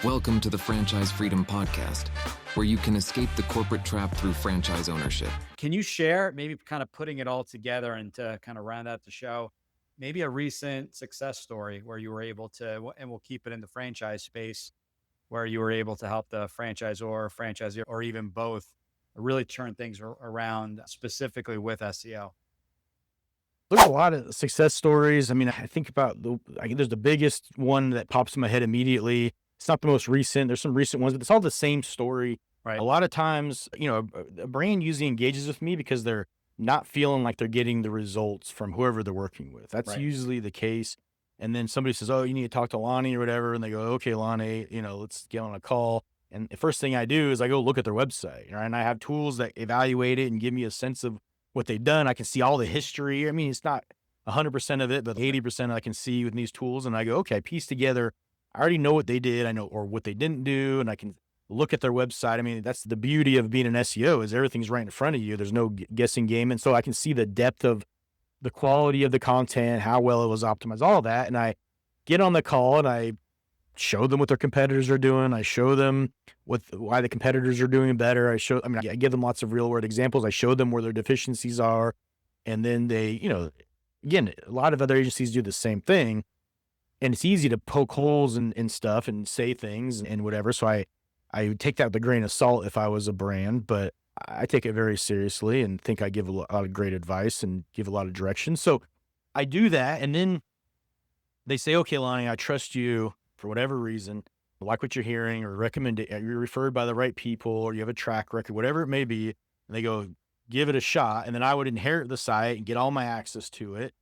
Welcome to the Franchise Freedom Podcast, where you can escape the corporate trap through franchise ownership. Can you share, maybe kind of putting it all together and to kind of round out the show, maybe a recent success story where you were able to, and we'll keep it in the franchise space, where you were able to help the franchisor, franchisee, or even both really turn things around specifically with SEO? There's a lot of success stories. I mean, I think about there's the biggest one that pops in my head immediately. It's not the most recent. There's some recent ones, but it's all the same story. Right. A lot of times, a brand usually engages with me because they're not feeling like they're getting the results from whoever they're working with. That's Right. usually the case. And then somebody says, "Oh, you need to talk to Lonnie or whatever," and they go, "Okay, Lonnie, let's get on a call." And the first thing I do is I go look at their website, right? And I have tools that evaluate it and give me a sense of what they've done. I can see all the history. I mean, it's not 100% of it, but 80% I can see with these tools. And I go, okay, I piece together. I already know what they did. I know, or what they didn't do. And I can look at their website. I mean, that's the beauty of being an SEO is everything's right in front of you. There's no guessing game. And so I can see the depth of the quality of the content, how well it was optimized, all of that. And I get on the call and I show them what their competitors are doing. I show them why the competitors are doing better. I give them lots of real world examples. I show them where their deficiencies are. And then they, again, a lot of other agencies do the same thing, and it's easy to poke holes in stuff and say things and whatever. So I would take that with a grain of salt if I was a brand, but I take it very seriously and think I give a lot of great advice and give a lot of direction. So I do that. And then they say, "Okay, Lonnie, I trust you for whatever reason. I like what you're hearing or recommend it. You're referred by the right people or you have a track record, whatever it may be." And they go, "Give it a shot." And then I would inherit the site and get all my access to it.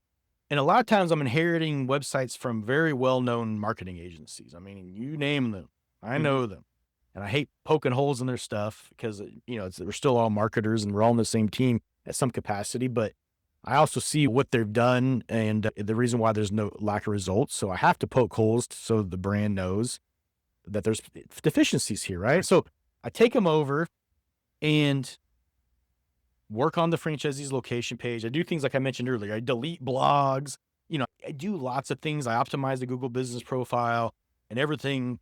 And a lot of times I'm inheriting websites from very well-known marketing agencies. I mean, you name them, I know them. And I hate poking holes in their stuff because, we're still all marketers and we're all on the same team at some capacity. But I also see what they've done and the reason why there's no lack of results. So I have to poke holes so the brand knows that there's deficiencies here, right? So I take them over and work on the franchisee's location page. I do things like I mentioned earlier. I delete blogs. I do lots of things. I optimize the Google business profile and everything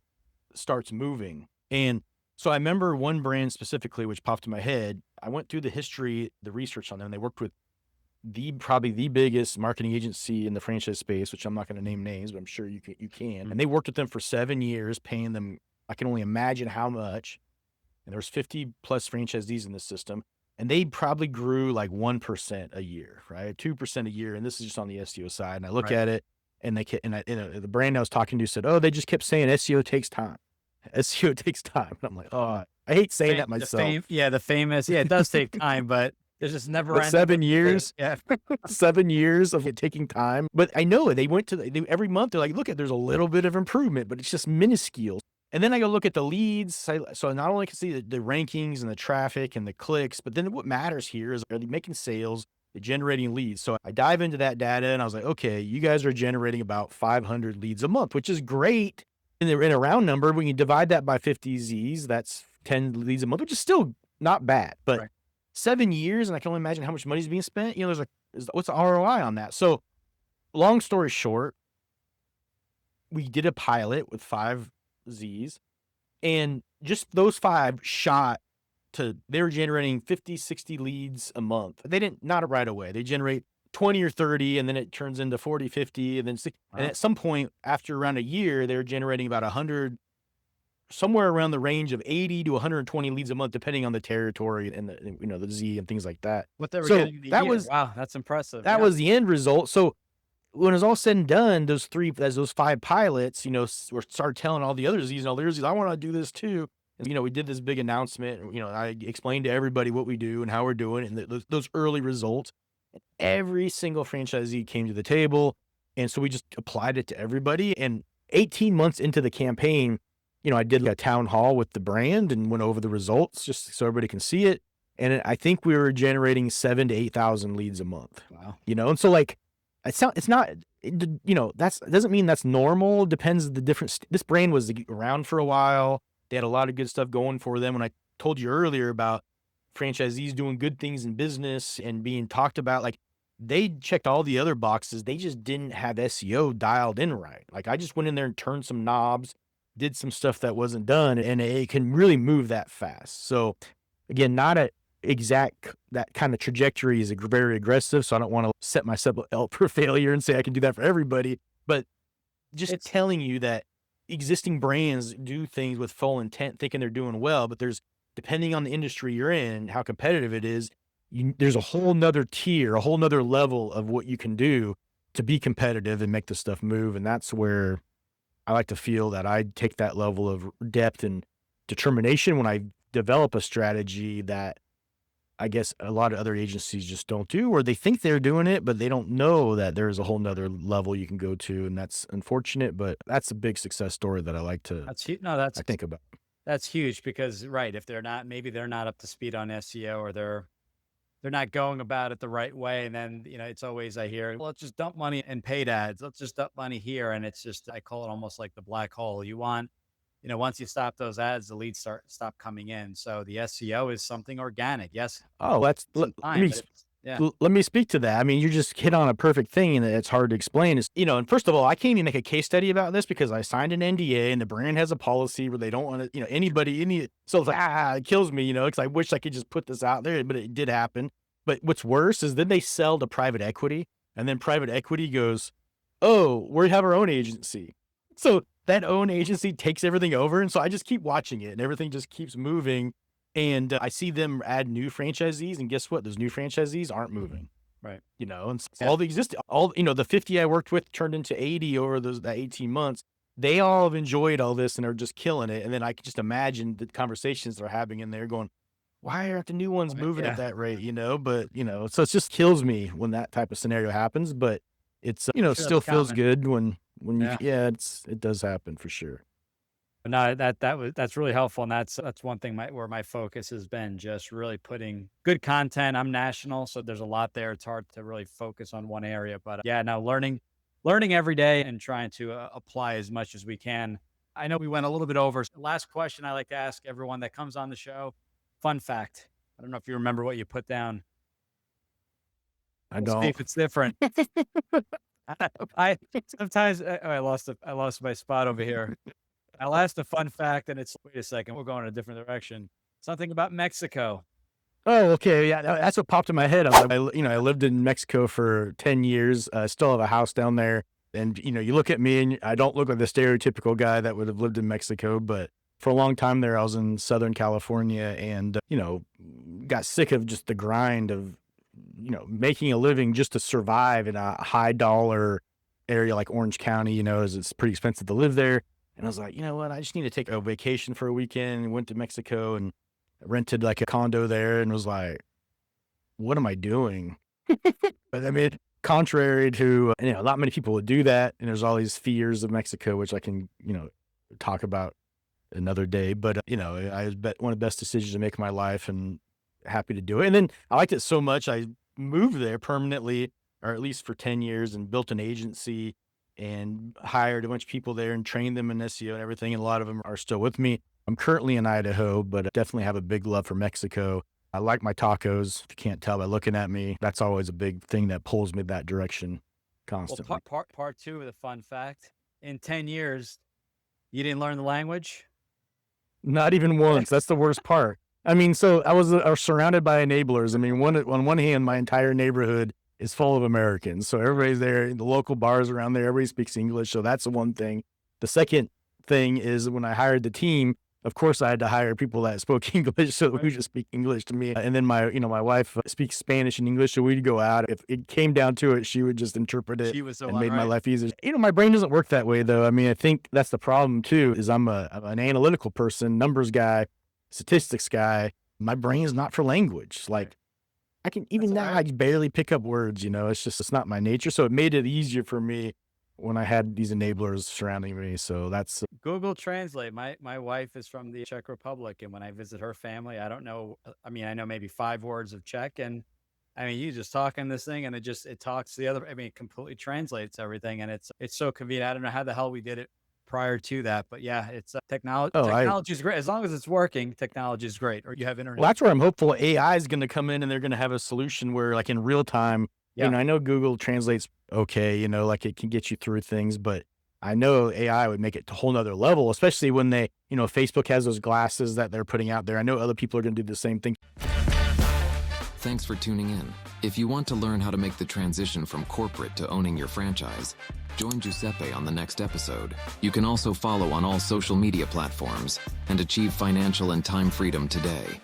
starts moving. And so I remember one brand specifically, which popped in my head. I went through the history, the research on them. They worked with probably the biggest marketing agency in the franchise space, which I'm not going to name names, but I'm sure you can. And they worked with them for 7 years, paying them, I can only imagine how much. And there was 50 plus franchisees in the system. And they probably grew like 1% a year, right? 2% a year. And this is just on the SEO side. And I look at it and the brand I was talking to said, "Oh, they just kept saying SEO takes time. SEO takes time." And I'm like, "Oh, I hate saying that myself." The famous, it does take time, but there's just never But 7 years, Yeah. 7 years of it taking time. But I know it. They went to every month. They're like, "Look, there's a little bit of improvement, but it's just minuscule." And then I go look at the leads. So I not only can see the rankings and the traffic and the clicks, but then what matters here is, are they making sales? They're generating leads. So I dive into that data and I was like, okay, you guys are generating about 500 leads a month, which is great. And in a round number, when you divide that by 50 Zs, that's 10 leads a month, which is still not bad. But 7 years, and I can only imagine how much money is being spent. What's the ROI on that? So long story short, we did a pilot with 5 Zs, and just those 5 they were generating 50, 60 leads a month. They not right away. They generate 20 or 30, and then it turns into 40, 50, and then 60. Wow. And at some point after around a year, they're generating about 100, somewhere around the range of 80 to 120 leads a month, depending on the territory and the Z and things like that. What they were getting the year. Wow, that's impressive. That was the end result. So when it's all said and done, those 5 pilots, started telling all the other Zs and all the other Zs, "I want to do this too." And, we did this big announcement, and, I explained to everybody what we do and how we're doing it and those early results. And every single franchisee came to the table. And so we just applied it to everybody. And 18 months into the campaign, I did a town hall with the brand and went over the results just so everybody can see it. And I think we were generating 7,000 to 8,000 leads a month. Wow. And so that doesn't mean that's normal. It depends the different. This brand was around for a while. They had a lot of good stuff going for them. When I told you earlier about franchisees doing good things in business and being talked about, like, they checked all the other boxes. They just didn't have SEO dialed in right. Like, I just went in there and turned some knobs, did some stuff that wasn't done, and it can really move that fast. So again, not a exact that kind of trajectory is very aggressive. So I don't want to set myself up for failure and say I can do that for everybody, but just It's telling you that existing brands do things with full intent, thinking they're doing well, but depending on the industry you're in, how competitive it is, there's a whole nother tier, a whole nother level of what you can do to be competitive and make the stuff move. And that's where I like to feel that I take that level of depth and determination when I develop a strategy that I guess a lot of other agencies just don't do, or they think they're doing it, but they don't know that there's a whole nother level you can go to. And that's unfortunate, but that's a big success story that I like to, that's huge. No, I think about. that's huge because right, if maybe they're not up to speed on SEO, or they're not going about it the right way. And then, it's always, I hear, "Well, let's just dump money in paid ads. Let's just dump money here." And it's just, I call it almost like the black hole. Once you stop those ads, the leads stop coming in. So the SEO is something organic. Yes, Oh, some time, but it's, yeah. let me speak to that. I mean, you just hit on a perfect thing, and it's hard to explain. Is and first of all, I can't even make a case study about this because I signed an NDA, and the brand has a policy where they don't want to, anybody. So it's like it kills me, because I wish I could just put this out there, but it did happen. But what's worse is then they sell to private equity, and then private equity goes, "Oh, we have our own agency." So that own agency takes everything over, and so I just keep watching it, and everything just keeps moving. And I see them add new franchisees, and guess what? Those new franchisees aren't moving, Right. and Yeah. all the existing, the 50 I worked with turned into 80 over that 18 months. They all have enjoyed all this and are just killing it. And then I can just imagine the conversations they're having in there going, why aren't the new ones moving at that rate? But, so it just kills me when that type of scenario happens, but it's, Sure, still that's feels common. good when Yeah. it does happen for sure. But no, that's really helpful, and that's one thing where my focus has been, just really putting good content. I'm national, so there's a lot there. It's hard to really focus on one area, but yeah, now learning every day and trying to apply as much as we can. I know we went a little bit over. Last question I like to ask everyone that comes on the show: fun fact. I don't know if you remember what you put down. I We'll see don't. if it's different. I sometimes I lost my spot over here. I'll ask a fun fact, and it's, wait a second, we're going in a different direction. Something about Mexico. Oh, okay. Yeah, that's what popped in my head. I lived in Mexico for 10 years. I still have a house down there. And, you look at me and I don't look like the stereotypical guy that would have lived in Mexico. But for a long time there, I was in Southern California and, got sick of just the grind of, making a living just to survive in a high dollar area like Orange County, as it's pretty expensive to live there. And I was like, you know what? I just need to take a vacation for a weekend, and went to Mexico and rented like a condo there and was like, what am I doing? But I mean, contrary to, not many people would do that. And there's all these fears of Mexico, which I can, talk about another day. But, I bet one of the best decisions to make in my life and happy to do it. And then I liked it so much. I moved there permanently, or at least for 10 years, and built an agency and hired a bunch of people there and trained them in SEO and everything. And a lot of them are still with me. I'm currently in Idaho, but I definitely have a big love for Mexico. I like my tacos. If you can't tell by looking at me, that's always a big thing that pulls me that direction Well, constantly. part two of the fun fact: in 10 years, you didn't learn the language. Not even once. That's the worst part. I mean, so I was surrounded by enablers. I mean, on one hand, my entire neighborhood is full of Americans. So everybody's there. The local bars around there, everybody speaks English. So that's the one thing. The second thing is when I hired the team, of course, I had to hire people that spoke English, so who just speak English to me. And then my wife speaks Spanish and English, so we'd go out. If it came down to it, she would just interpret it She was the and one, made my right? life easier. My brain doesn't work that way, though. I mean, I think that's the problem too. Is I'm an analytical person, numbers guy, statistics guy. My brain is not for language. Like I can even That's all now, right. I barely pick up words. It's not my nature. So it made it easier for me when I had these enablers surrounding me. So that's Google Translate. My wife is from the Czech Republic, and when I visit her family, I don't know. I mean, I know maybe 5 words of Czech, and I mean, you just talk in this thing, and it talks the other. I mean, it completely translates everything, and it's so convenient. I don't know how the hell we did it prior to that, but yeah, it's technology. oh, I Technology is great as long as it's working. Technology is great, or you have Well, internet. that's where I'm hopeful AI is going to come in and they're going to have a solution where, like, in real time, Yeah, I know Google translates okay, like it can get you through things, but I know AI would make it a whole nother level, especially when they, Facebook has those glasses that they're putting out there. I know other people are going to do the same thing. Thanks for tuning in. If you want to learn how to make the transition from corporate to owning your franchise, join Giuseppe on the next episode. You can also follow on all social media platforms and achieve financial and time freedom today.